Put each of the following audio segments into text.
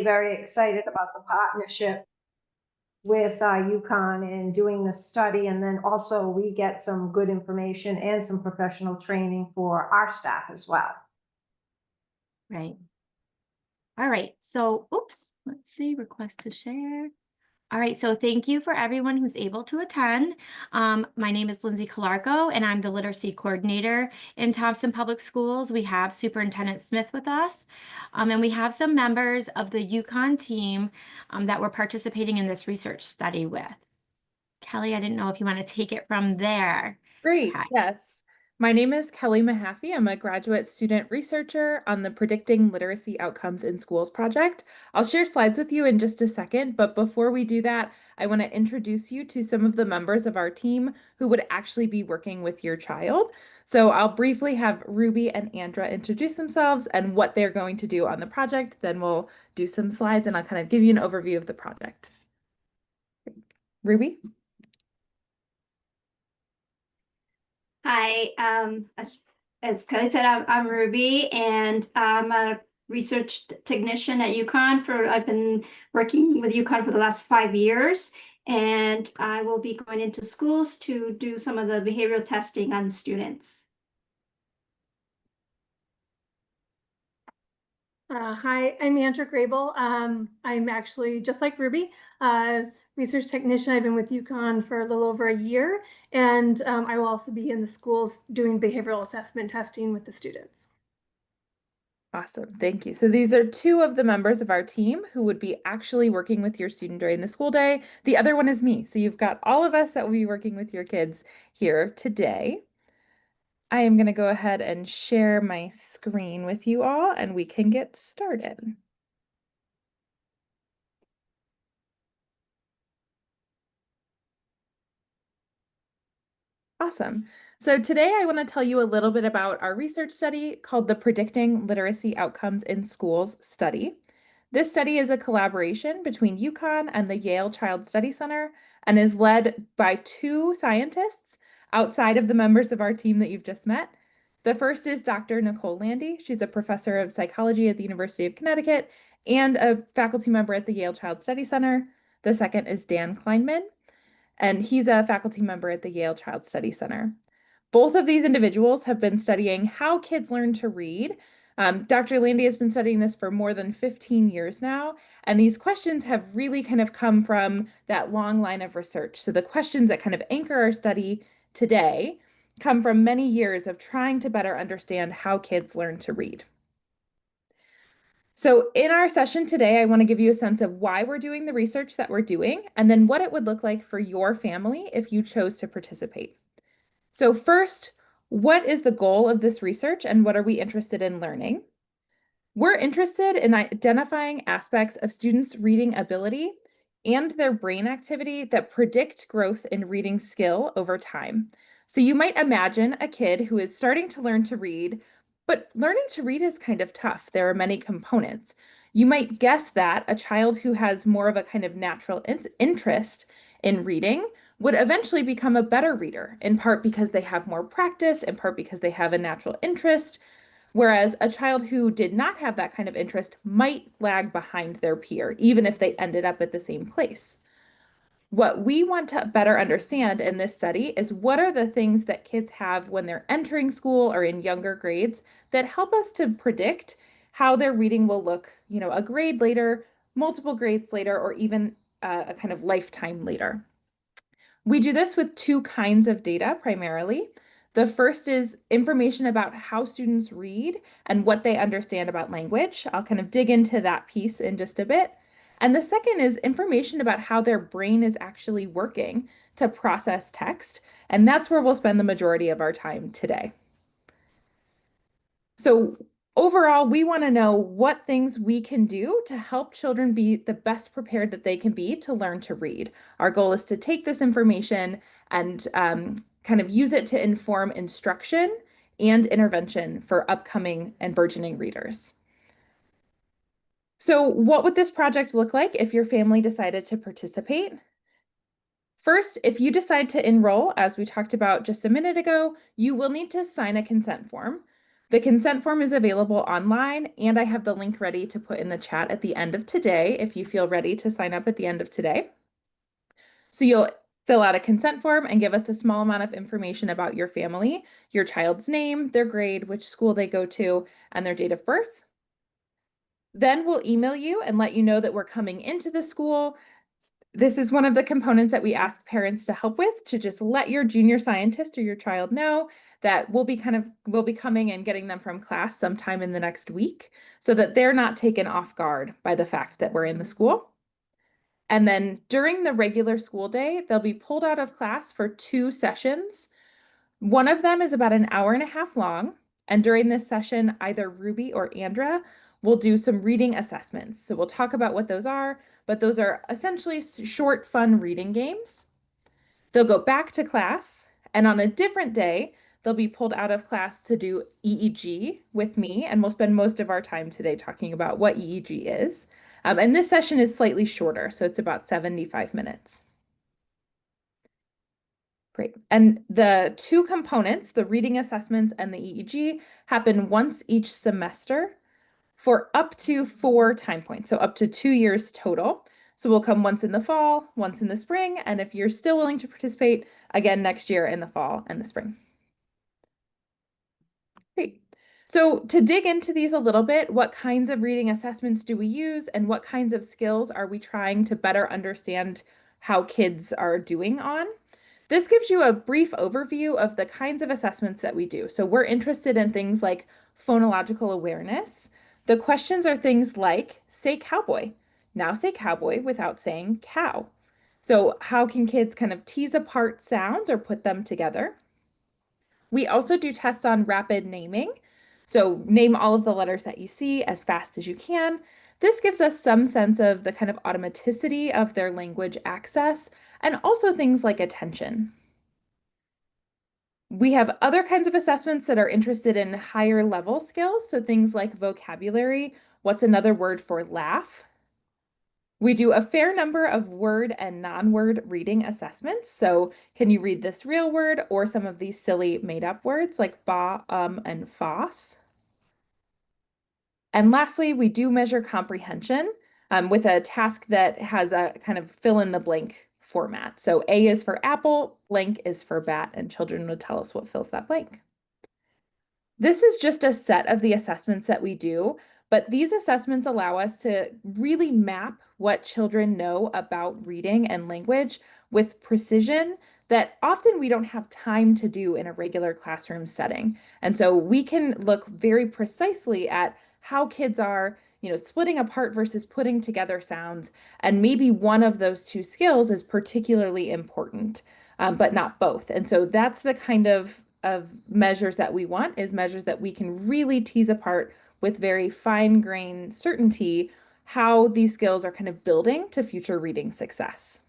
very excited about the partnership with Uconn and doing the study. And then also we get some good information and some professional training for our staff as well. Right. All right. So, oops, let's see, request to share. All right, so thank you for everyone who's able to attend. My name is Lindsay Calarco, and I'm the Literacy Coordinator in Thompson Public Schools. We have Superintendent Smith with us, and we have some members of the Uconn team that we're participating in this research study with. Kelly, I didn't know if you want to take it from there. Great, Okay. yes. My name is Kelly Mahaffey. I'm a graduate student researcher on the Predicting Literacy Outcomes in Schools project. I'll share slides with you in just a second, but before we do that, I want to introduce you to some of the members of our team who would actually be working with your child. So I'll briefly have Ruby and Andra introduce themselves and what they're going to do on the project. Then we'll do some slides and I'll kind of give you an overview of the project. Ruby? Hi, as Kelly said, I'm Ruby, and I'm a research technician at Uconn. I've been working with Uconn for the last 5 years, and I will be going into schools to do some of the behavioral testing on students. Hi, I'm Andra Grable. I'm actually just like Ruby, research technician. I've been with Uconn for a little over a year, and I will also be in the schools doing behavioral assessment testing with the students. Awesome, thank you. So these are two of the members of our team who would be actually working with your student during the school day. The other one is me. So you've got all of us that will be working with your kids here today. I am going to go ahead and share my screen with you all and we can get started. Awesome. So today I want to tell you a little bit about our research study called the Predicting Literacy Outcomes in Schools study. This study is a collaboration between Uconn and the Yale Child Study Center and is led by two scientists outside of the members of our team that you've just met. The first is Dr. Nicole Landy. She's a professor of psychology at the University of Connecticut and a faculty member at the Yale Child Study Center. The second is Dan Kleinman, and he's a faculty member at the Yale Child Study Center. Both of these individuals have been studying how kids learn to read. Dr. Landy has been studying this for more than 15 years now, and these questions have really kind of come from that long line of research. So the questions that kind of anchor our study today come from many years of trying to better understand how kids learn to read. So in our session today, I want to give you a sense of why we're doing the research that we're doing, and then what it would look like for your family if you chose to participate. So first, what is the goal of this research and what are we interested in learning? We're interested in identifying aspects of students' reading ability and their brain activity that predict growth in reading skill over time. So you might imagine a kid who is starting to learn to read, but learning to read is kind of tough. There are many components. You might guess that a child who has more of a kind of natural interest in reading would eventually become a better reader, in part because they have more practice, in part because they have a natural interest, whereas a child who did not have that kind of interest might lag behind their peer, even if they ended up at the same place. What we want to better understand in this study is what are the things that kids have when they're entering school or in younger grades that help us to predict how their reading will look, a grade later, multiple grades later, or even a kind of lifetime later. We do this with two kinds of data primarily. The first is information about how students read and what they understand about language. I'll kind of dig into that piece in just a bit. And the second is information about how their brain is actually working to process text. And that's where we'll spend the majority of our time today. So overall, we want to know what things we can do to help children be the best prepared that they can be to learn to read. Our goal is to take this information and kind of use it to inform instruction and intervention for upcoming and burgeoning readers. So what would this project look like if your family decided to participate? First, if you decide to enroll, as we talked about just a minute ago, you will need to sign a consent form. The consent form is available online, and I have the link ready to put in the chat at the end of today if you feel ready to sign up at the end of today. So you'll fill out a consent form and give us a small amount of information about your family, your child's name, their grade, which school they go to, and their date of birth. Then we'll email you and let you know that we're coming into the school. This is one of the components that we ask parents to help with, to just let your junior scientist or your child know that we'll be coming and getting them from class sometime in the next week, so that they're not taken off guard by the fact that we're in the school. And then during the regular school day, they'll be pulled out of class for 2 sessions. One of them is about an hour and a half long. And during this session, either Ruby or Andra will do some reading assessments. So we'll talk about what those are, but those are essentially short, fun reading games. They'll go back to class, and on a different day, they'll be pulled out of class to do EEG with me, and we'll spend most of our time today talking about what EEG is. And this session is slightly shorter, so it's about 75 minutes. Great. And the 2 components, the reading assessments and the EEG, happen once each semester for up to 4 time points, so up to 2 years total. So we'll come once in the fall, once in the spring, and if you're still willing to participate, again next year in the fall and the spring. Great. So to dig into these a little bit, what kinds of reading assessments do we use, and what kinds of skills are we trying to better understand how kids are doing on? This gives you a brief overview of the kinds of assessments that we do. So we're interested in things like phonological awareness. The questions are things like, say cowboy. Now say cowboy without saying cow. So how can kids kind of tease apart sounds or put them together? We also do tests on rapid naming. So name all of the letters that you see as fast as you can. This gives us some sense of the kind of automaticity of their language access, and also things like attention. We have other kinds of assessments that are interested in higher level skills. So things like vocabulary. What's another word for laugh? We do a fair number of word and non-word reading assessments. So can you read this real word or some of these silly made-up words like ba, and fos? And lastly, we do measure comprehension with a task that has a kind of fill-in-the-blank format. So A is for apple, blank is for bat, and children will tell us what fills that blank. This is just a set of the assessments that we do, but these assessments allow us to really map what children know about reading and language with precision that often we don't have time to do in a regular classroom setting. And so we can look very precisely at how kids are, splitting apart versus putting together sounds. And maybe one of those 2 skills is particularly important, but not both. And so that's the kind of measures that we want, is measures that we can really tease apart with very fine-grained certainty how these skills are kind of building to future reading success.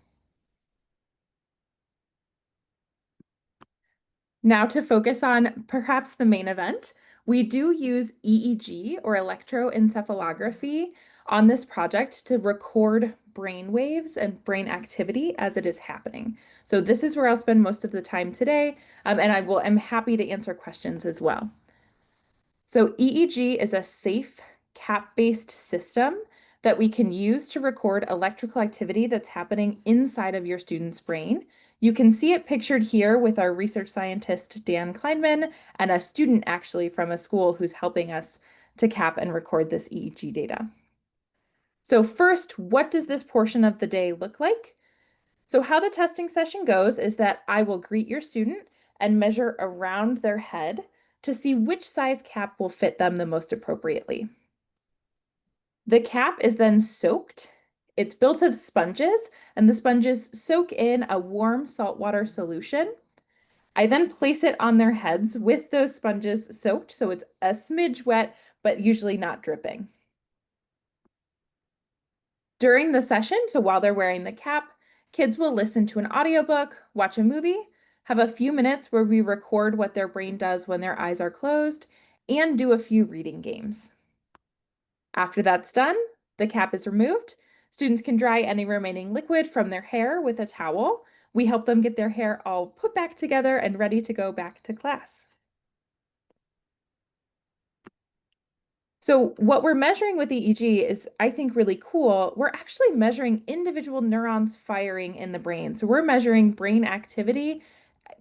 Now to focus on perhaps the main event, we do use EEG or electroencephalography on this project to record brain waves and brain activity as it is happening. So this is where I'll spend most of the time today, and I'm happy to answer questions as well. So EEG is a safe cap-based system that we can use to record electrical activity that's happening inside of your student's brain. You can see it pictured here with our research scientist, Dan Kleinman, and a student actually from a school who's helping us to cap and record this EEG data. So first, what does this portion of the day look like? So how the testing session goes is that I will greet your student and measure around their head to see which size cap will fit them the most appropriately. The cap is then soaked. It's built of sponges, and the sponges soak in a warm saltwater solution. I then place it on their heads with those sponges soaked, so it's a smidge wet, but usually not dripping. During the session, so while they're wearing the cap, kids will listen to an audiobook, watch a movie, have a few minutes where we record what their brain does when their eyes are closed, and do a few reading games. After that's done, the cap is removed. Students can dry any remaining liquid from their hair with a towel. We help them get their hair all put back together and ready to go back to class. So what we're measuring with EEG is, I think, really cool. We're actually measuring individual neurons firing in the brain. So we're measuring brain activity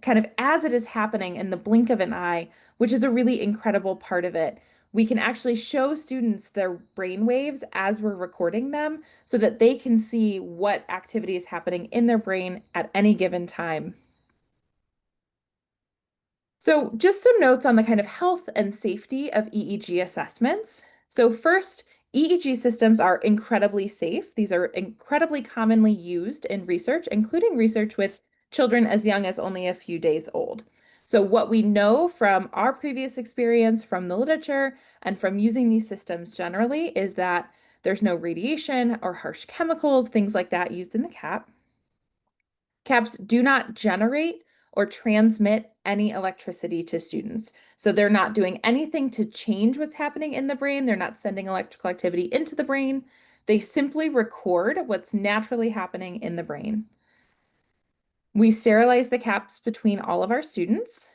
kind of as it is happening in the blink of an eye, which is a really incredible part of it. We can actually show students their brain waves as we're recording them so that they can see what activity is happening in their brain at any given time. So just some notes on the kind of health and safety of EEG assessments. So first, EEG systems are incredibly safe. These are incredibly commonly used in research, including research with children as young as only a few days old. So what we know from our previous experience, from the literature, and from using these systems generally is that there's no radiation or harsh chemicals, things like that used in the cap. Caps do not generate or transmit any electricity to students. So they're not doing anything to change what's happening in the brain. They're not sending electrical activity into the brain. They simply record what's naturally happening in the brain. We sterilize the caps between all of our students.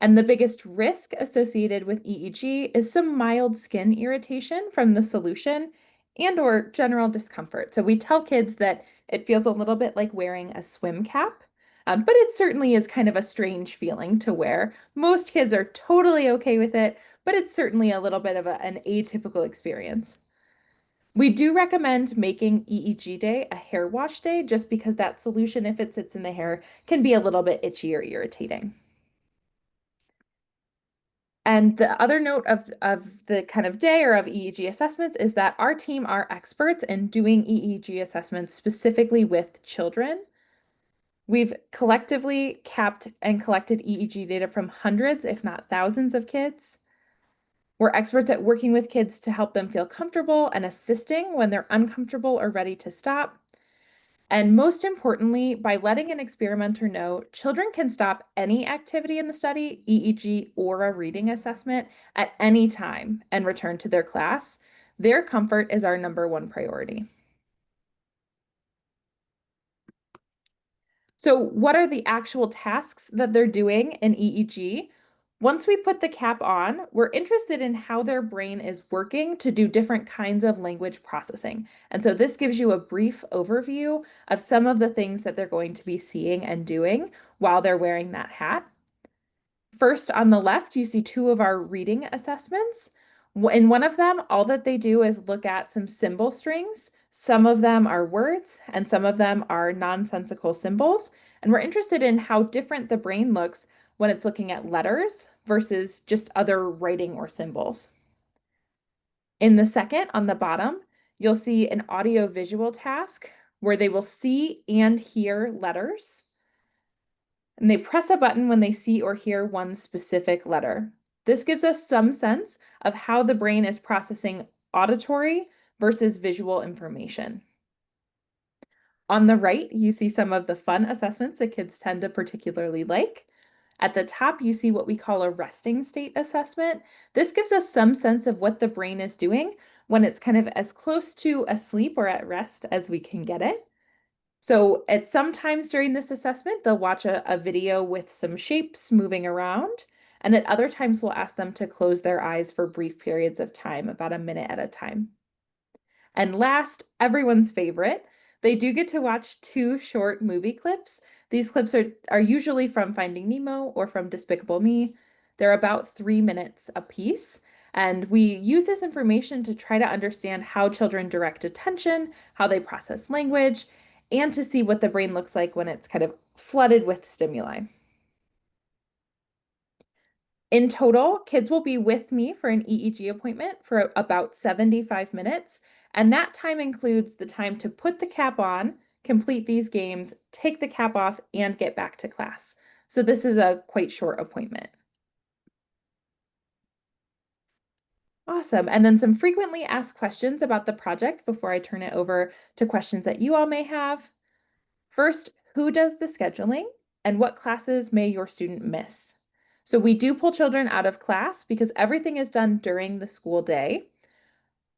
And the biggest risk associated with EEG is some mild skin irritation from the solution and or general discomfort. So we tell kids that it feels a little bit like wearing a swim cap, but it certainly is kind of a strange feeling to wear. Most kids are totally okay with it, but it's certainly a little bit of an atypical experience. We do recommend making EEG day a hair wash day just because that solution, if it sits in the hair, can be a little bit itchy or irritating. And the other note of the kind of day or of EEG assessments is that our team are experts in doing EEG assessments specifically with children. We've collectively capped and collected EEG data from hundreds, if not thousands of kids. We're experts at working with kids to help them feel comfortable and assisting when they're uncomfortable or ready to stop. And most importantly, by letting an experimenter know, children can stop any activity in the study, EEG or a reading assessment, at any time and return to their class. Their comfort is our #1 priority. So what are the actual tasks that they're doing in EEG? Once we put the cap on, we're interested in how their brain is working to do different kinds of language processing. And so this gives you a brief overview of some of the things that they're going to be seeing and doing while they're wearing that hat. First, on the left, you see 2 of our reading assessments. In one of them, all that they do is look at some symbol strings. Some of them are words, and some of them are nonsensical symbols. And we're interested in how different the brain looks when it's looking at letters versus just other writing or symbols. In the second, on the bottom, you'll see an audio-visual task where they will see and hear letters. And they press a button when they see or hear one specific letter. This gives us some sense of how the brain is processing auditory versus visual information. On the right, you see some of the fun assessments that kids tend to particularly like. At the top, you see what we call a resting state assessment. This gives us some sense of what the brain is doing when it's kind of as close to asleep or at rest as we can get it. So at some times during this assessment, they'll watch a video with some shapes moving around. And at other times, we'll ask them to close their eyes for brief periods of time, about a minute at a time. And last, everyone's favorite, they do get to watch 2 short movie clips. These clips are usually from Finding Nemo or from Despicable Me. They're about 3 minutes a piece. And we use this information to try to understand how children direct attention, how they process language, and to see what the brain looks like when it's kind of flooded with stimuli. In total, kids will be with me for an EEG appointment for about 75 minutes, and that time includes the time to put the cap on, complete these games, take the cap off, and get back to class. So this is a quite short appointment. Awesome. And then some frequently asked questions about the project before I turn it over to questions that you all may have. First, who does the scheduling and what classes may your student miss? So we do pull children out of class because everything is done during the school day.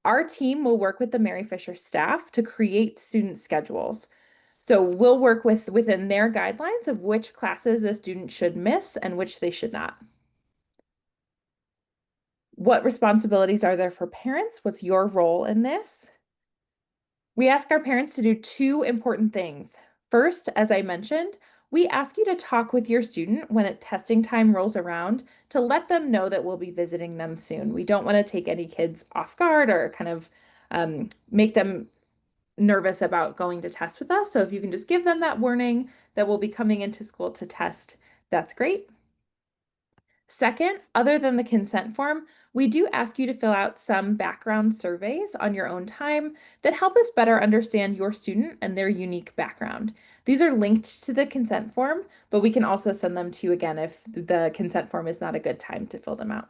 Our team will work with the Mary Fisher staff to create student schedules. So we'll work within their guidelines of which classes a student should miss and which they should not. What responsibilities are there for parents? What's your role in this? We ask our parents to do two important things. First, as I mentioned, we ask you to talk with your student when testing time rolls around to let them know that we'll be visiting them soon. We don't want to take any kids off guard or kind of make them nervous about going to test with us. So if you can just give them that warning that we'll be coming into school to test, that's great. Second, other than the consent form, we do ask you to fill out some background surveys on your own time that help us better understand your student and their unique background. These are linked to the consent form, but we can also send them to you again if the consent form is not a good time to fill them out.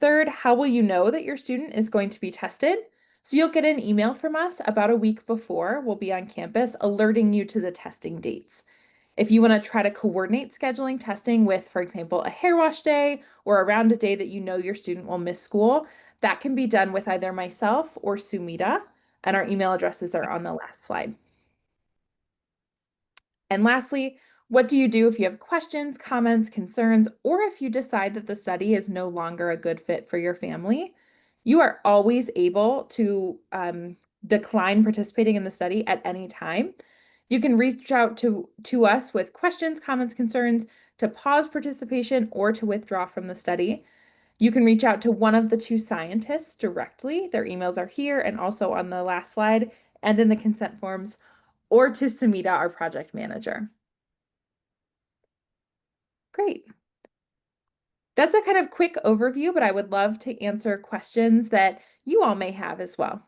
Third, how will you know that your student is going to be tested? So you'll get an email from us about a week before we'll be on campus alerting you to the testing dates. If you want to try to coordinate scheduling testing with, for example, a hair wash day or around a day that you know your student will miss school, that can be done with either myself or Sumita, and our email addresses are on the last slide. And lastly, what do you do if you have questions, comments, concerns, or if you decide that the study is no longer a good fit for your family? You are always able to decline participating in the study at any time. You can reach out to us with questions, comments, concerns, to pause participation or to withdraw from the study. You can reach out to one of the two scientists directly. Their emails are here and also on the last slide and in the consent forms, or to Sumita, our project manager. Great. That's a kind of quick overview, but I would love to answer questions that you all may have as well.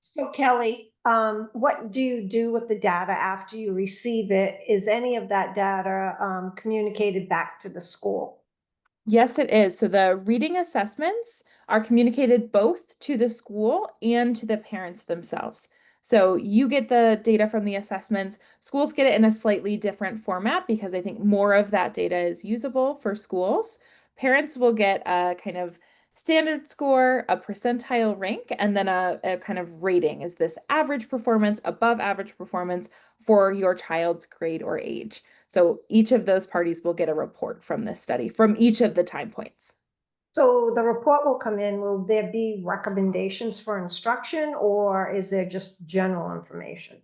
So Kelly, what do you do with the data after you receive it? Is any of that data communicated back to the school? Yes, it is. So the reading assessments are communicated both to the school and to the parents themselves. So you get the data from the assessments. Schools get it in a slightly different format because I think more of that data is usable for schools. Parents will get a kind of standard score, a percentile rank, and then a kind of rating. Is this average performance, above average performance for your child's grade or age? So each of those parties will get a report from this study from each of the time points. So the report will come in. Will there be recommendations for instruction, or is there just general information?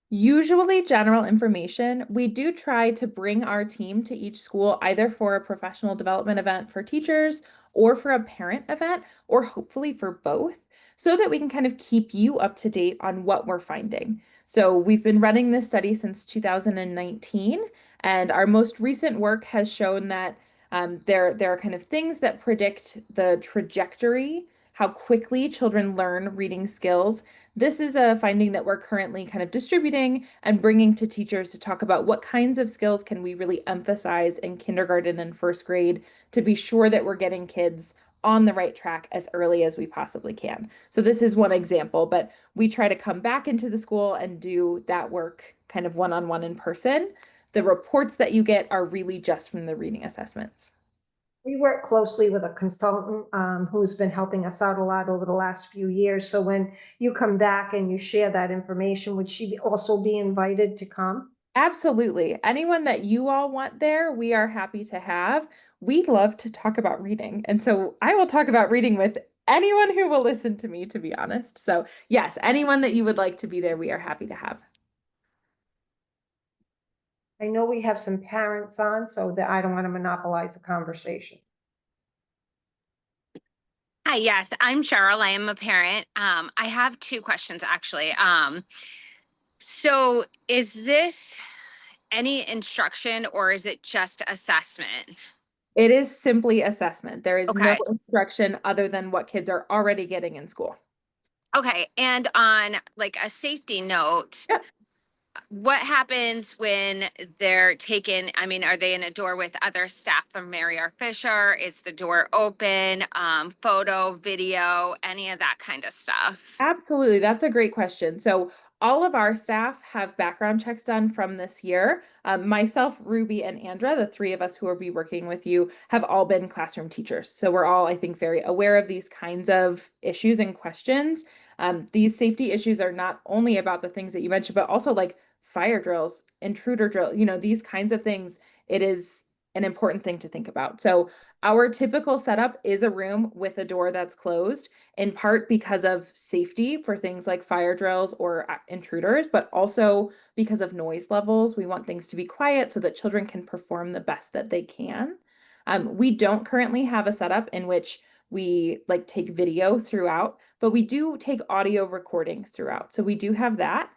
Usually general information. We do try to bring our team to each school either for a professional development event for teachers or for a parent event, or hopefully for both, so that we can kind of keep you up to date on what we're finding. So we've been running this study since 2019, and our most recent work has shown that there are kind of things that predict the trajectory, how quickly children learn reading skills. This is a finding that we're currently kind of distributing and bringing to teachers to talk about what kinds of skills can we really emphasize in kindergarten and first grade to be sure that we're getting kids on the right track as early as we possibly can. So this is one example, but we try to come back into the school and do that work kind of one-on-one in person. The reports that you get are really just from the reading assessments. We work closely with a consultant who's been helping us out a lot over the last few years. So when you come back and you share that information, would she also be invited to come? Absolutely. Anyone that you all want there, we are happy to have. We love to talk about reading. And so I will talk about reading with anyone who will listen to me, to be honest. So yes, anyone that you would like to be there, we are happy to have. I know we have some parents on, so that I don't want to monopolize the conversation. Hi, yes, I'm Cheryl. I am a parent. I have two questions actually. So is this any instruction or is it just assessment? It is simply assessment. There is no Okay. instruction other than what kids are already getting in school. Okay, and on like a safety note, Yep. what happens when they're taken? I mean, are they in a door with other staff from Mary R. Fisher? Is the door open? Photo, video, any of that kind of stuff? Absolutely. That's a great question. So all of our staff have background checks done from this year. Myself, Ruby, and Andra, the three of us who will be working with you, have all been classroom teachers. So we're all, I think, very aware of these kinds of issues and questions. These safety issues are not only about the things that you mentioned, but also like fire drills, intruder drill, these kinds of things, it is an important thing to think about. So our typical setup is a room with a door that's closed, in part because of safety for things like fire drills or intruders, but also because of noise levels. We want things to be quiet so that children can perform the best that they can. We don't currently have a setup in which we like take video throughout, but we do take audio recordings throughout. So we do have that.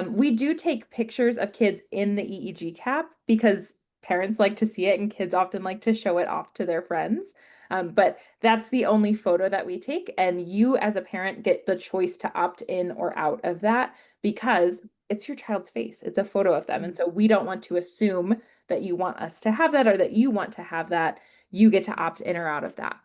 We do take pictures of kids in the EEG cap because parents like to see it and kids often like to show it off to their friends. But that's the only photo that we take. And you as a parent get the choice to opt in or out of that because it's your child's face. It's a photo of them. And so we don't want to assume that you want us to have that or that you want to have that. You get to opt in or out of that.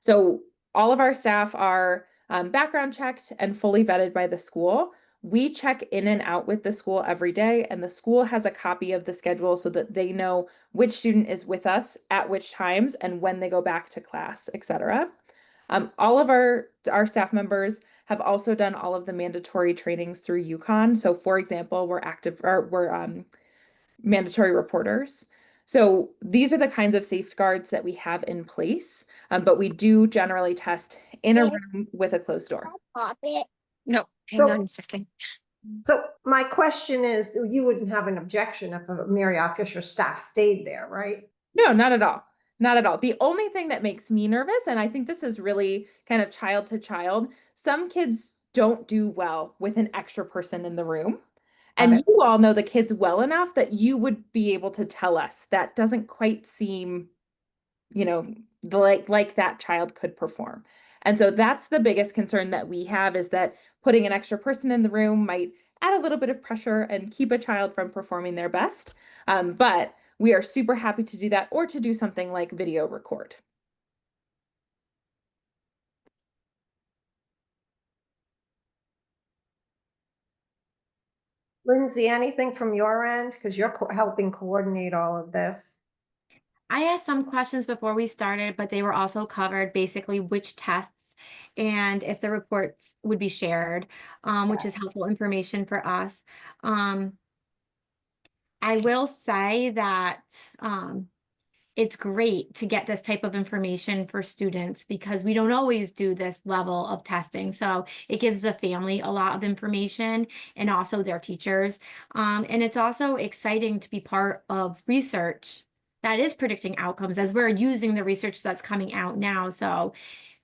So all of our staff are background checked and fully vetted by the school. We check in and out with the school every day, and the school has a copy of the schedule so that they know which student is with us at which times and when they go back to class, etc. All of our staff members have also done all of the mandatory trainings through Uconn. So for example, we're mandatory reporters. So these are the kinds of safeguards that we have in place, but we do generally test in a room with a closed door. No, hang So- on a second. So my question is, you wouldn't have an objection if a Mary R. Fisher staff stayed there, right? No, not at all. Not at all. The only thing that makes me nervous, and I think this is really kind of child to child, some kids don't do well with an extra person in the room. And Okay. you all know the kids well enough that you would be able to tell us that doesn't quite seem, like that child could perform. And so that's the biggest concern that we have, is that putting an extra person in the room might add a little bit of pressure and keep a child from performing their best. But we are super happy to do that, or to do something like video record. Lindsay, anything from your end? Because you're helping coordinate all of this. I asked some questions before we started, but they were also covered, basically which tests and if the reports would be shared, which is helpful information for us. I will say that it's great to get this type of information for students because we don't always do this level of testing. So it gives the family a lot of information and also their teachers. And it's also exciting to be part of research that is predicting outcomes as we're using the research that's coming out now. So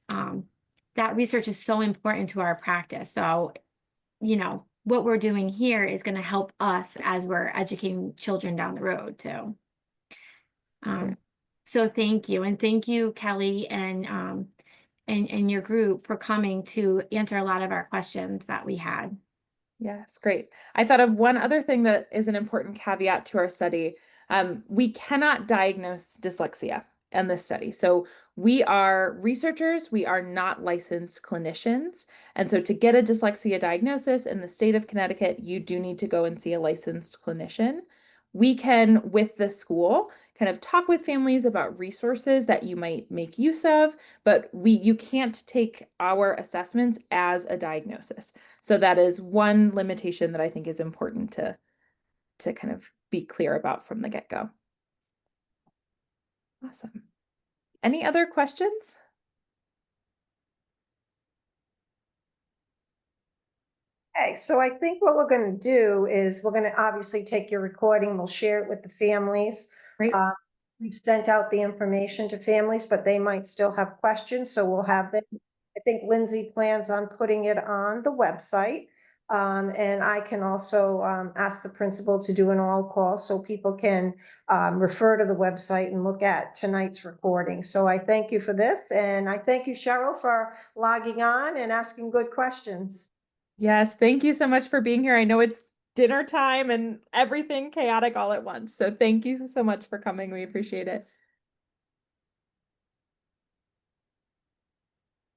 that research is so important to our practice. So, what we're doing here is going to help us as we're educating children down the road too. So thank you. And thank you, Kelly, and your group for coming to answer a lot of our questions that we had. Yes, great. I thought of one other thing that is an important caveat to our study. We cannot diagnose dyslexia in this study. So we are researchers, we are not licensed clinicians. And so to get a dyslexia diagnosis in the state of Connecticut, you do need to go and see a licensed clinician. We can, with the school, kind of talk with families about resources that you might make use of, but you can't take our assessments as a diagnosis. So that is one limitation that I think is important to kind of be clear about from the get-go. Awesome. Any other questions? Okay, so I think what we're going to do is we're going to obviously take your recording, we'll share it with the families. Great. We've sent out the information to families, but they might still have questions, so we'll have them. I think Lindsay plans on putting it on the website. And I can also ask the principal to do an all call so people can refer to the website and look at tonight's recording. So I thank you for this, and I thank you, Cheryl, for logging on and asking good questions. Yes, thank you so much for being here. I know it's dinner time and everything chaotic all at once. So thank you so much for coming. We appreciate it.